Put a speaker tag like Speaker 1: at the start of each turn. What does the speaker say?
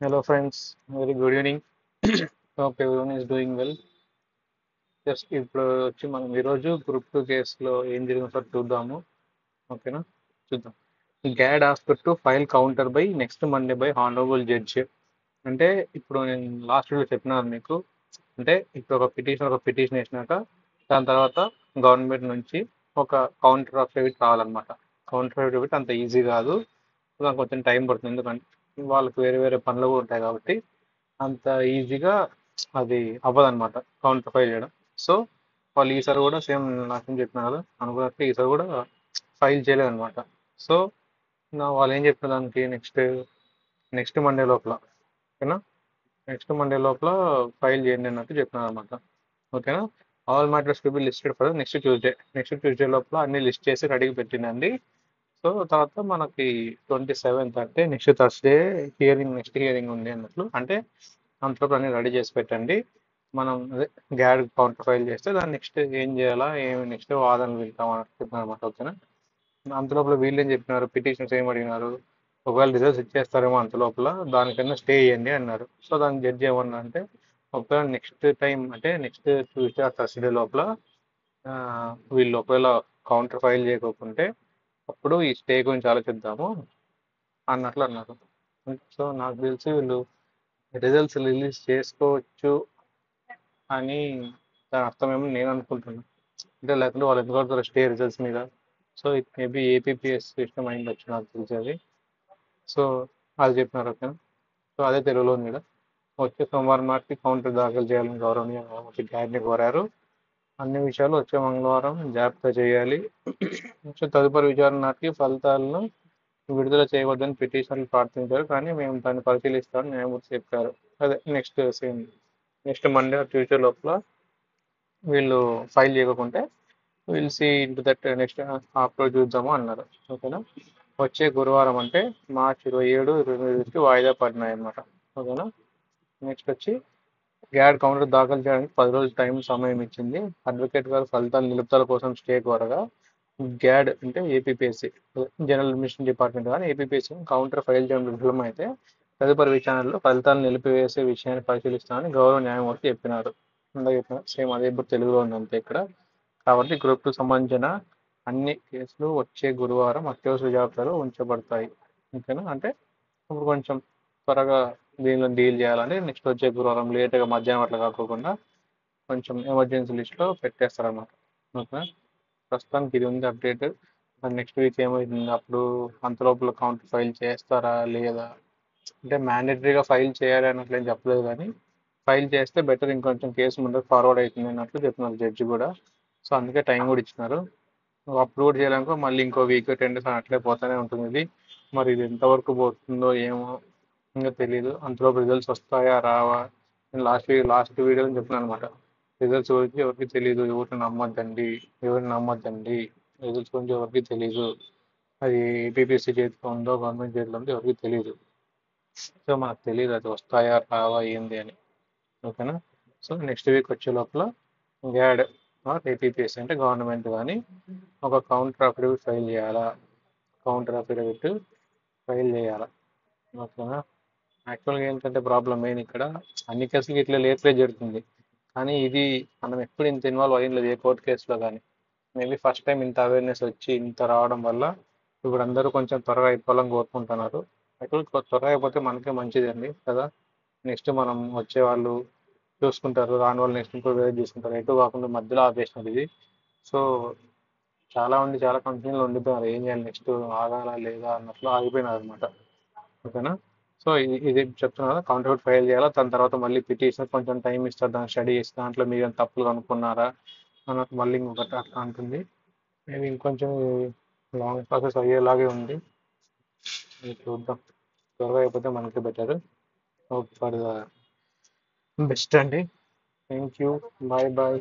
Speaker 1: Hello friends, very good evening. Hope everyone is doing well. Just ఇప్పుడు వచ్చి మనం ఈరోజు గ్రూప్ టూ కేసులో ఏం జరిగిందో సార్ చూద్దాము. ఓకేనా? చూద్దాం. GAD asked to file counter by next Monday by honourable judge. అంటే ఇప్పుడు నేను లాస్ట్ వీడియో చెప్పినాను మీకు. అంటే ఇప్పుడు ఒక పిటిషన్ వేసినాక దాని తర్వాత గవర్నమెంట్ నుంచి ఒక కౌంటర్ అఫిడవిట్ రావాలన్నమాట. కౌంటర్ అఫిడవిట్ అంత ఈజీ కాదు, దానికి కొంచెం టైం పడుతుంది. ఎందుకంటే వాళ్ళకి వేరే వేరే పనులు కూడా ఉంటాయి కాబట్టి అంత ఈజీగా అది అవ్వదన్నమాట కౌంటర్ ఫైల్ చేయడం. సో వాళ్ళు ఈసారి కూడా సేమ్ నాకేం చెప్పిన కదా అనుకున్నట్టు ఈసారి కూడా ఫైల్ చేయలేదు అనమాట. సో వాళ్ళు ఏం చెప్పిన దానికి నెక్స్ట్ మండే లోపల, ఓకేనా, నెక్స్ట్ మండే లోపల ఫైల్ చేయండి అన్నట్టు చెప్పినారు అనమాట. ఓకేనా? All matters to be listed for next Tuesday లోపల అన్ని లిస్ట్ చేసి రెడీగా పెట్టిందండి. సో తర్వాత మనకి 27th అంటే నెక్స్ట్ థర్స్డే నెక్స్ట్ హియరింగ్ ఉంది అన్నట్లు. అంటే అంతలోపు అన్ని రెడీ చేసి పెట్టండి. మనం అదే గ్యాడ్ కౌంటర్ ఫైల్ చేస్తే దాన్ని నెక్స్ట్ ఏం చేయాలా, ఏమి నెక్స్ట్ వాదనలు వెళ్తాం అని చెప్తున్నారు అనమాట. ఓకేనా? అంతలోపల వీళ్ళు ఏం చెప్పినారు, పిటిషన్స్ ఏం అడిగినారు, ఒకవేళ రిజల్ట్స్ ఇచ్చేస్తారేమో అంతలోపల దానికన్నా స్టే చేయండి అన్నారు. సో దానికి జడ్జి ఏమన్నా అంటే ఒకవేళ నెక్స్ట్ టైం అంటే నెక్స్ట్ ట్యూస్డే ఆ థర్స్డే లోపల ఆ, వీళ్ళు ఒకవేళ కౌంటర్ ఫైల్ చేయకోకుంటే అప్పుడు ఈ స్టే గురించి ఆలోచిద్దాము అన్నట్లు అన్నారు. సో నాకు తెలిసి వీళ్ళు రిజల్ట్స్ రిలీజ్ చేసుకోవచ్చు అని దాని అర్థమేమో నేను అనుకుంటున్నాను. అంటే లేకుంటే వాళ్ళు ఎందుకు అడుగుతారు స్టే రిజల్ట్స్ మీద. So it maybe APPS system అయింది వచ్చు నాకు తెలిసి అది. సో అది చెప్పినారు. ఓకేనా? సో అదే తెలుగులో ఉంది కదా. వచ్చే సోమవారం నాటికి కౌంటర్ దాఖలు చేయాలని గౌరవనీయ గారిని కోరారు. అన్ని విషయాలు వచ్చే మంగళవారం జాబితా చేయాలి. సో తదుపరి విచారణ నాటికి ఫలితాలను విడుదల చేయవద్దని పిటిషనర్లు ప్రార్థించారు, కానీ మేము దాన్ని పరిశీలిస్తామని న్యాయమూర్తి చెప్పారు. అదే నెక్స్ట్ మండే ట్యూస్డే లోపల వీళ్ళు ఫైల్ చేయకుంటే will see into that next after చూద్దాము అన్నారు. ఓకేనా? వచ్చే గురువారం అంటే మార్చి 27, 28కి వాయిదా పడినాయి అన్నమాట. ఓకేనా? నెక్స్ట్ వచ్చి గ్యాడ్ కౌంటర్ దాఖలు చేయడానికి 10 రోజుల సమయం ఇచ్చింది. అడ్వకేట్ గారు ఫలితాల నిలుపుదల కోసం స్టే కోరగా గ్యాడ్ అంటే ఏపీపీఎస్సీ జనరల్ అడ్మినిస్ట్రేషన్ డిపార్ట్మెంట్ కానీ ఏపీపీఎస్సీ కౌంటర్ ఫైల్ చేయడం విఫలమైతే తదుపరి విచారణలో ఫలితాలను నిలిపివేసే విషయాన్ని పరిశీలిస్తామని గౌరవ న్యాయమూర్తి చెప్పినారు. ఇందాక చెప్పిన సేమ్ అదే ఇప్పుడు తెలుగులో ఉంది అంతే ఇక్కడ. కాబట్టి గ్రూప్ టూ సంబంధించిన అన్ని కేసులు వచ్చే గురువారం అత్యవసర జాబితాలో ఉంచబడతాయి. ఓకేనా? అంటే ఇప్పుడు కొంచెం త్వరగా దీనిలో డీల్ చేయాలని నెక్స్ట్ వచ్చే గురువారం లేట్గా మధ్యాహ్నం అట్లా కాకోకుండా కొంచెం ఎమర్జెన్సీ లిస్ట్లో పెట్టేస్తారన్నమాట. ఓకే? ప్రస్తుతానికి ఇది ఉంది అప్డేట్. నెక్స్ట్ వీక్ ఏమవుతుంది అప్పుడు అంతలోపల కౌంటర్ ఫైల్ చేస్తారా లేదా అంటే మ్యాండేటరీగా ఫైల్ చేయాలి అన్నట్లు ఏం చెప్పలేదు, కానీ ఫైల్ చేస్తే బెటర్, ఇంకొంచెం కేసు ముందుకు ఫార్వర్డ్ అవుతుంది అన్నట్లు చెప్తున్నారు జడ్జి కూడా. సో అందుకే టైం కూడా ఇచ్చినారు. అప్పుడు కూడా చేయాలనుకో మళ్ళీ ఇంకో వీక్ 10 డేస్ అట్లే పోతూనే ఉంటుంది ఇది. మరి ఇది ఎంతవరకు పోతుందో ఏమో ఇంకా తెలియదు. అంతలోపు రిజల్ట్స్ వస్తాయా రావా, నేను లాస్ట్ వీడియోలో చెప్పినాను అనమాట. రిజల్ట్స్ గురించి ఎవరికి తెలియదు, ఎవరిని నమ్మద్దండి. రిజల్ట్స్ గురించి ఎవరికి తెలియదు. అది ఏపీపీఎస్సీ చేతిలో ఉందో గవర్నమెంట్ చేతిలో ఉందో ఎవరికి తెలియదు. సో మనకు తెలియదు అది వస్తాయా రావా ఏంది అని. ఓకేనా? సో నెక్స్ట్ వీక్ వచ్చే లోపల గ్యాడ్ ఆర్ ఏపీపీఎస్సీ అంటే గవర్నమెంట్ కానీ ఒక కౌంటర్ అఫిడవిట్ ఫైల్ చేయాలా. ఓకేనా? యాక్చువల్గా ఏంటంటే ప్రాబ్లం మెయిన్ ఇక్కడ అన్ని కేసులకి ఇట్లా లేట్లే జరుగుతుంది, కానీ ఇది మనం ఎప్పుడు ఇంత ఇన్వాల్వ్ అయ్యలేదు ఏ కోర్టు కేసులో కానీ. మేబీ ఫస్ట్ టైం ఇంత అవేర్నెస్ వచ్చి ఇంత రావడం వల్ల ఇప్పుడు అందరూ కొంచెం త్వరగా అయిపోవాలని కోరుకుంటున్నారు. యాక్చువల్ త్వరగా అయిపోతే మనకే మంచిది అండి కదా. నెక్స్ట్ మనం వచ్చే వాళ్ళు చూసుకుంటారు, రాని వాళ్ళు నెక్స్ట్ ఇంకో వేరే చూసుకుంటారు, ఎటు కాకుండా మధ్యలో ఆపేసినది ఇది. సో చాలా కంపెనీలు ఉండిపోయారు, ఏం చేయాలి నెక్స్ట్, ఆగాలా లేదా అన్నట్లు ఆగిపోయినారు అనమాట. ఓకేనా? సో ఇది చెప్తున్నా కదా, కౌంటర్ ఫైల్ చేయాలా, దాని తర్వాత మళ్ళీ పిటిషన్ కొంచెం టైం ఇస్తారు, దాన్ని స్టడీ చేసి దాంట్లో మీరు తప్పులు కనుక్కున్నారా అన్నట్టు మళ్ళీ ఇంకొకటి అట్లా అంటుంది. మేబీ ఇంకొంచెం లాంగ్ ప్రాసెస్ అయ్యేలాగే ఉంది. ఇది చూద్దాం, త్వరగా అయిపోతే మనకి better. Hope for the best అండి. Thank you. Bye bye.